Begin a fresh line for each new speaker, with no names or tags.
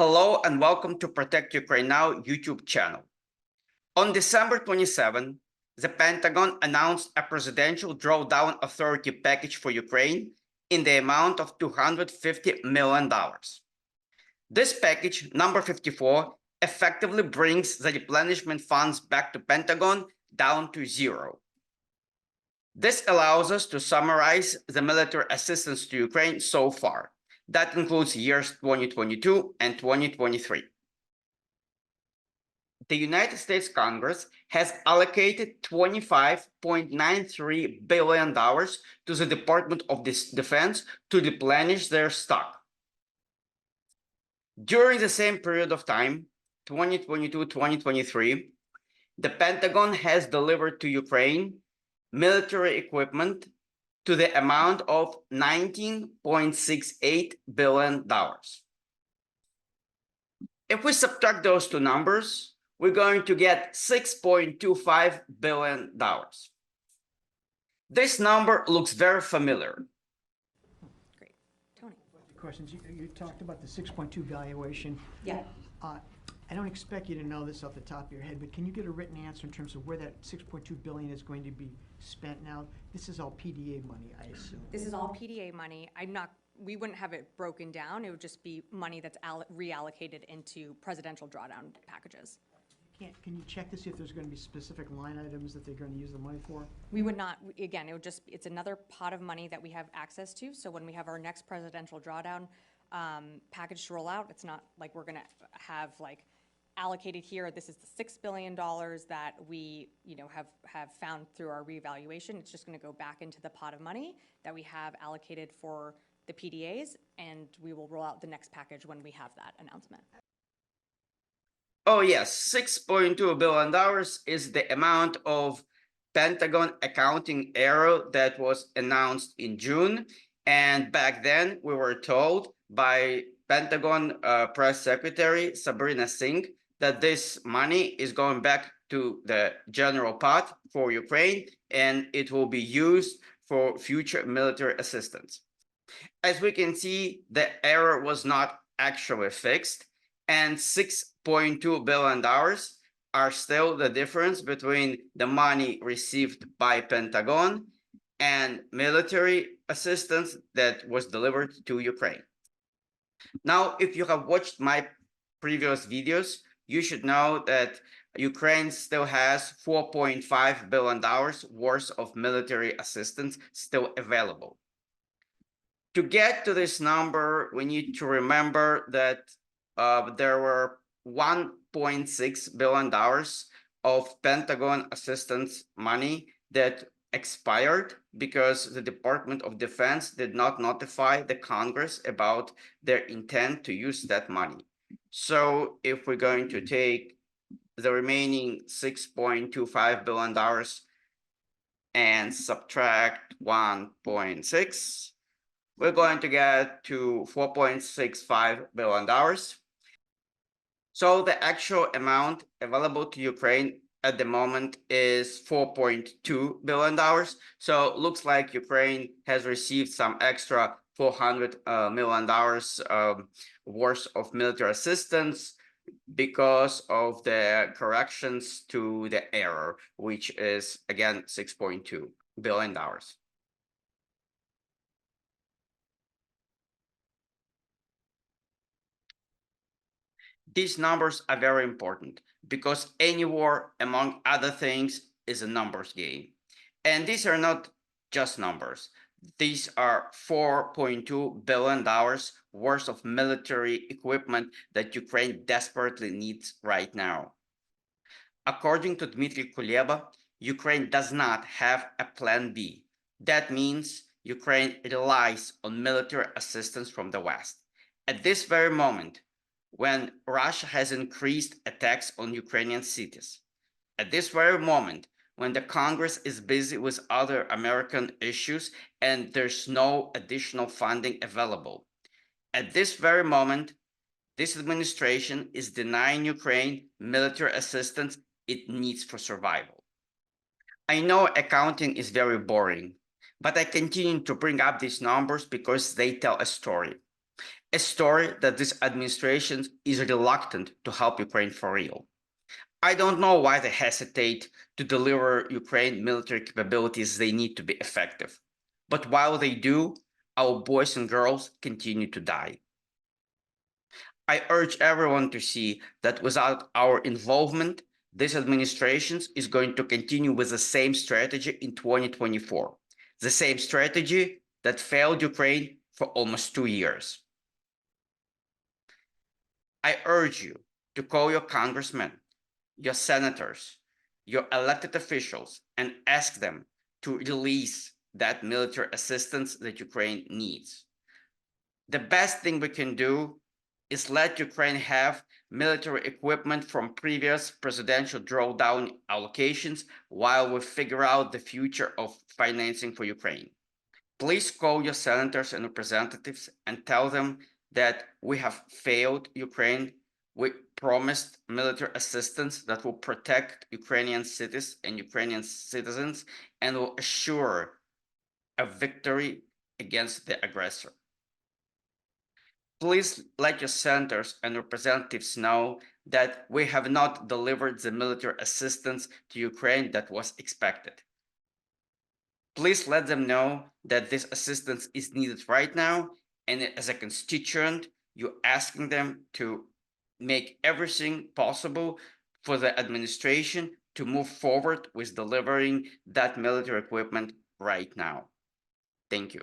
Hello and welcome to Protect Ukraine Now YouTube channel. On December 27, the Pentagon announced a Presidential Drawdown Authority package for Ukraine in the amount of $250 million. This package, number 54, effectively brings the replenishment funds back to Pentagon down to zero. This allows us to summarize the military assistance to Ukraine so far. That includes years 2022 and 2023. The United States Congress has allocated $25.93 billion to the Department of Defense to replenish their stock. During the same period of time, 2022-2023, the Pentagon has delivered to Ukraine military equipment to the amount of $19.68 billion. If we subtract those two numbers, we're going to get $6.25 billion. This number looks very familiar.
Great. Tony.
Questions. You talked about the 6.2 valuation.
Yeah.
I don't expect you to know this off the top of your head, but can you get a written answer in terms of where that 6.2 billion is going to be spent now? This is all PDA money, I assume.
This is all PDA money. We wouldn't have it broken down. It would just be money that's reallocated into presidential drawdown packages.
Can you check to see if there's going to be specific line items that they're going to use the money for?
We would not, again, it's another pot of money that we have access to. So when we have our next presidential drawdown package to roll out, it's not like we're going to have like allocated here. This is the $6 billion that we have found through our reevaluation. It's just going to go back into the pot of money that we have allocated for the PDAs, and we will roll out the next package when we have that announcement.
Oh yes, $6.2 billion is the amount of Pentagon accounting error that was announced in June. And back then we were told by Pentagon Press Secretary Sabrina Singh that this money is going back to the general pot for Ukraine and it will be used for future military assistance. As we can see, the error was not actually fixed, and $6.2 billion are still the difference between the money received by Pentagon and military assistance that was delivered to Ukraine. Now, if you have watched my previous videos, you should know that Ukraine still has $4.5 billion worth of military assistance still available. To get to this number, we need to remember that there were $1.6 billion of Pentagon assistance money that expired because the Department of Defense did not notify the Congress about their intent to use that money. So if we're going to take the remaining $6.25 billion and subtract 1.6, we're going to get to $4.65 billion. So the actual amount available to Ukraine at the moment is $4.2 billion. So it looks like Ukraine has received some extra $400 million worth of military assistance because of the corrections to the error, which is again $6.2 billion. These numbers are very important because any war, among other things, is a numbers game. And these are not just numbers. These are $4.2 billion worth of military equipment that Ukraine desperately needs right now. According to Dmitry Kuleba, Ukraine does not have a plan B. That means Ukraine relies on military assistance from the West. At this very moment, when Russia has increased attacks on Ukrainian cities, at this very moment, when the Congress is busy with other American issues and there's no additional funding available, at this very moment, this administration is denying Ukraine military assistance it needs for survival. I know accounting is very boring, but I continue to bring up these numbers because they tell a story. a story that this administration is reluctant to help Ukraine for real. I don't know why they hesitate to deliver Ukraine military capabilities they need to be effective. But while they do, our boys and girls continue to die. I urge everyone to see that without our involvement, this administration is going to continue with the same strategy in 2024, the same strategy that failed Ukraine for almost 2 years. I urge you to call your congressmen, your senators, your elected officials, and ask them to release that military assistance that Ukraine needs. The best thing we can do is let Ukraine have military equipment from previous presidential drawdown allocations while we figure out the future of financing for Ukraine. Please call your senators and representatives and tell them that we have failed Ukraine. We promised military assistance that will protect Ukrainian cities and Ukrainian citizens and will assure a victory against the aggressor. Please let your senators and representatives know that we have not delivered the military assistance to Ukraine that was expected. Please let them know that this assistance is needed right now, and as a constituent, you're asking them to make everything possible for the administration to move forward with delivering that military equipment right now. Thank you.